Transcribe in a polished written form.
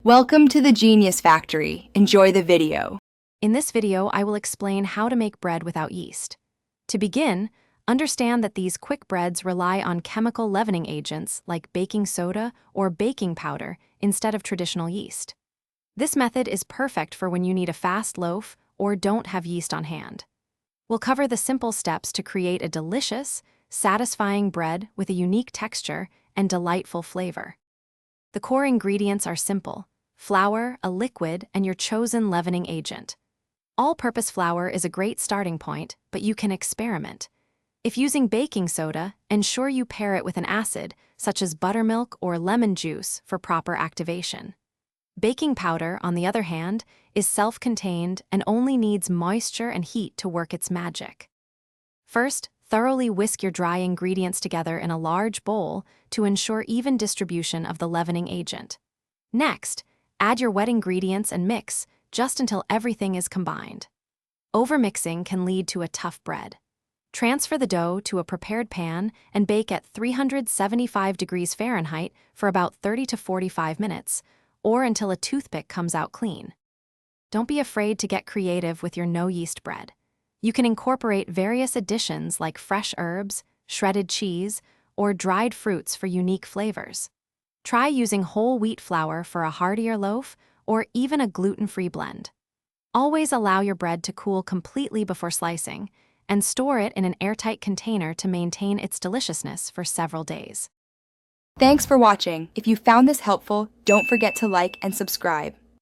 Welcome to the Genius Factory. Enjoy the video. In this video, I will explain how to make bread without yeast. To begin, understand that these quick breads rely on chemical leavening agents like baking soda or baking powder instead of traditional yeast. This method is perfect for when you need a fast loaf or don't have yeast on hand. We'll cover the simple steps to create a delicious, satisfying bread with a unique texture and delightful flavor. The core ingredients are simple: flour, a liquid, and your chosen leavening agent. All-purpose flour is a great starting point, but you can experiment. If using baking soda, ensure you pair it with an acid, such as buttermilk or lemon juice, for proper activation. Baking powder, on the other hand, is self-contained and only needs moisture and heat to work its magic. First, thoroughly whisk your dry ingredients together in a large bowl to ensure even distribution of the leavening agent. Next, add your wet ingredients and mix just until everything is combined. Overmixing can lead to a tough bread. Transfer the dough to a prepared pan and bake at 375 degrees Fahrenheit for about 30 to 45 minutes, or until a toothpick comes out clean. Don't be afraid to get creative with your no-yeast bread. You can incorporate various additions like fresh herbs, shredded cheese, or dried fruits for unique flavors. Try using whole wheat flour for a heartier loaf or even a gluten-free blend. Always allow your bread to cool completely before slicing, and store it in an airtight container to maintain its deliciousness for several days. Thanks for watching. If you found this helpful, don't forget to like and subscribe.